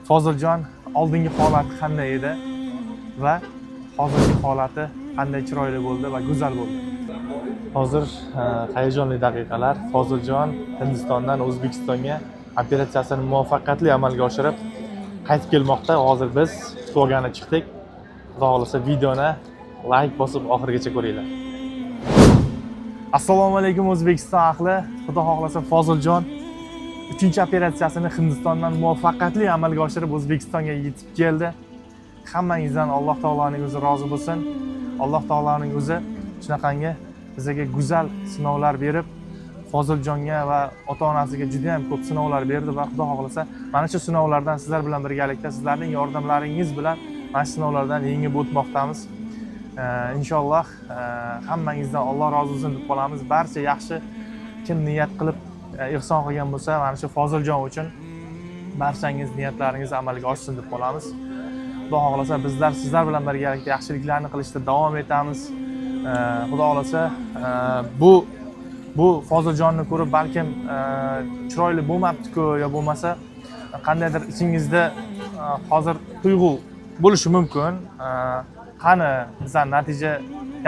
Foziljon oldingi holati qanday edi va hozirgi holati qanday chiroyli bo'ldi va go'zal bo'ldi. Hozir hayajonli daqiqalar. Foziljon Hindistondan O'zbekistonga operatsiyasini muvaffaqiyatli amalga oshirib qaytib kelmoqda. Hozir biz kutib chiqdik. Xudo xolasa videoni like bosib oxirigacha ko'ringlar. Assalomu alaykum O'zbekiston ahli. Xudo xolasa Foziljon 3-operatsiyasini Hindistondan muvaffaqiyatli amalga oshirib O'zbekistonga yetib keldi. Hammangizdan Alloh taoloning o'zi rozi bo'lsin. Alloh taoloning o'zi shunaqangi bizga go'zal sinovlar berib, Foziljonga va ota-onasiga juda ham ko'p sinovlar berdi va Xudo xolasa mana shu sinovlardan sizlar bilan birgalikda sizlarning yordamlaringiz bilan mana shu sinovlardan yengib o'tmoqdamiz. Inshaalloh hammangizdan Alloh rozi bo'lsin deb qolamiz. Barcha yaxshi kim niyat qilib ihson qilgan bo'lsa, mana shu Foziljon uchun barchangiz niyatlaringiz amalga oshsin deb qolamiz. Xudo xolasa bizlar sizlar bilan birgalikda yaxshiliklarni qilishda davom etamiz. Xudo xolasa bu Foziljonni ko'rib balkim chiroyli bo'lmabdi-ku yo bo'lmasa qandaydir ichingizda hozir tuyg'u bo'lishi mumkin. Qani bizdan natija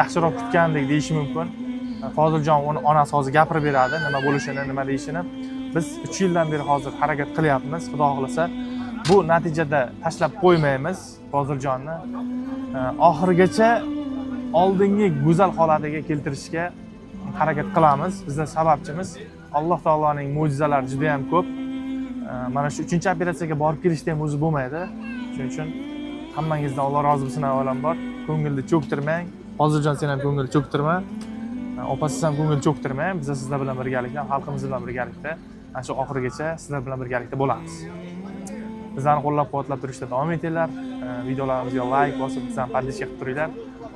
yaxshiroq kutgandik deyishi mumkin. Foziljon uni onasi hozir gapirib beradi, nima bo'lishini, nima deyishini. Biz 3 yildan beri hozir harakat qilyapmiz. Xudo xolasa bu natijada tashlab qo'ymaymiz Foziljonni. Oxirigacha oldingi go'zal holatiga keltirishga harakat qilamiz. Bizning sababchimiz Alloh taoloning mo'jizalari juda ham ko'p. Mana shu 3-operatsiyaga borib kelishda ham o'zi bo'lmaydi. Shuning uchun hammangizdan Alloh rozi bo'lsin avvalambor. Ko'ngilni cho'ktirmang. Foziljon sen ham ko'ngilni cho'ktirma. Opasiz ham ko'ngil cho'ktirmang. Biz sizlar bilan birgalikda, xalqimiz bilan birgalikda ana shu oxirigacha sizlar bilan birgalikda bo'lamiz. Bizlarni qo'llab-quvvatlab turishda davom etinglar. Videolarimizga like bosib, bizlarni podpishka qilib turinglar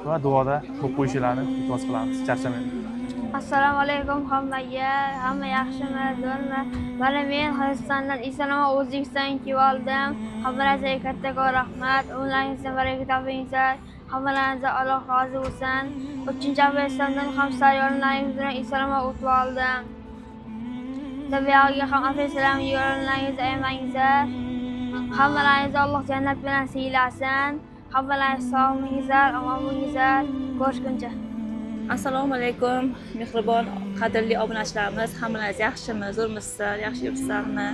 va duoda bo'lib qo'yishingizni iltimos qilamiz. Charchamang. Assalomu alaykum hammaga. Hamma yaxshimi? Zo'rmi? Mana men Hindistondan eson-omon O'zbekistonga kelib oldim. Hammalaringizga katta rahmat. Umringizni baraka topinglar. Hammalaringizdan Alloh rozi bo'lsin. 3-operatsiyadan ham sayyorlaringiz bilan eson-omon o'tib oldim. Tabiatga ham operatsiyalarni yo'llaringizni aymangizlar. Hammalaringizni Alloh jannat bilan siylasin. Hammalaringiz sog' bo'linglar, omon bo'linglar. Ko'rishguncha. Assalomu alaykum, mehribon, qadrli obunachilarimiz, hammalaringiz yaxshimi, zo'rmisizlar, yaxshi yuribsizlarmi?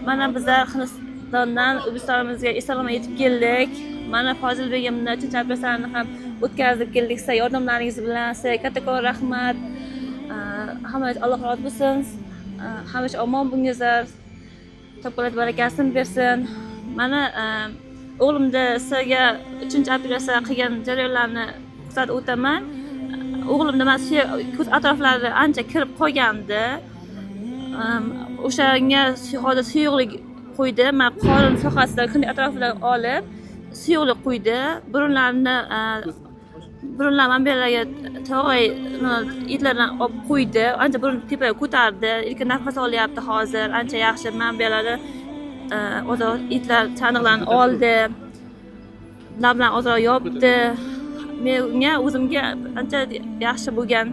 Mana bizlar Hindistondan O'zbekistonimizga eson-omon yetib keldik. Mana Fozil begimni 3-operatsiyani ham o'tkazib keldik. Sizlar yordamlaringiz bilan sizga katta rahmat. Hammangiz Alloh rozi bo'lsin. Hamisha omon bo'linglar. Topqolat barakasini bersin. Mana o'g'limda sizga 3-operatsiya qilgan jarayonlarni kuzatib o'taman. O'g'limda mana ko'z atroflari ancha kirib qolgandi. O'shanga hozir suyuqlik qo'ydi. Mana qorin sohasida kunlik atroflarni olib suyuqlik qo'ydi. Burunlar manbalarga tog'ay itlardan olib qo'ydi. Ancha burun tepaga ko'tardi. Lekin nafas olyapti hozir. Ancha yaxshi manbalari o'zaro itlar chaniqlarni oldi. Lablarni o'zaro yopdi. Menga o'zimga ancha yaxshi bo'lgan,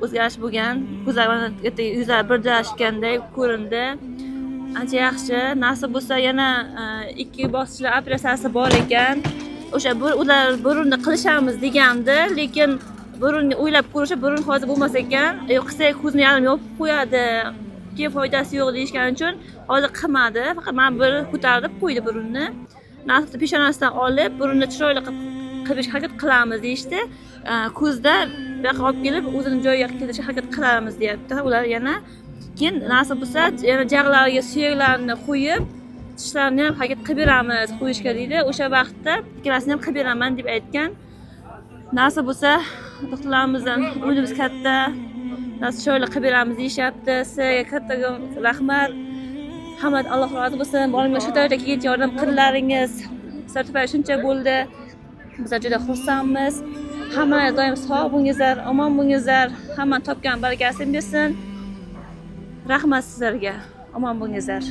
o'zgarish bo'lgan. Ko'zlarimda yuzlar birdalashganday ko'rindi. Ancha yaxshi. Nasib bo'lsa yana 2 bosqichli operatsiyasi bor ekan. O'sha ular burunni qilishamiz degandi, lekin burunni o'ylab ko'rish, burun hozir bo'lmas ekan. Qilsak ko'zni yarim yopib qo'yadi. Keyin foydasi yo'q deyishgani uchun hozir qilmadi. Faqat men bir ko'tarib qo'ydi burunni. Nasib peshonasidan olib burunni chiroyli qilib harakat qilamiz deyishdi. Ko'zda bu yoqqa olib kelib o'zini joyiga keltirishga harakat qilamiz deyapti. Ular yana keyin nasib bo'lsa yana jag'lariga suyaklarni qo'yib, tishlarni ham harakat qilib beramiz, qo'yishga deydi. O'sha vaqtda ikkalasini ham qilib beraman deb aytgan. Nasib bo'lsa doktorlarimizdan umidimiz katta. Nasib chiroyli qilib beramiz deyishyapti. Sizga katta rahmat. Hamma Alloh rozi bo'lsin. Bolamga shu darajaga kelgancha yordam qildilaringiz. Sizlar tufayli shuncha bo'ldi. Bizlar juda xursandmiz. Hamma doim sog' bo'linglar, omon bo'linglar. Hamma topgan barakasini bersin. Rahmat sizlarga. Omon bo'linglar.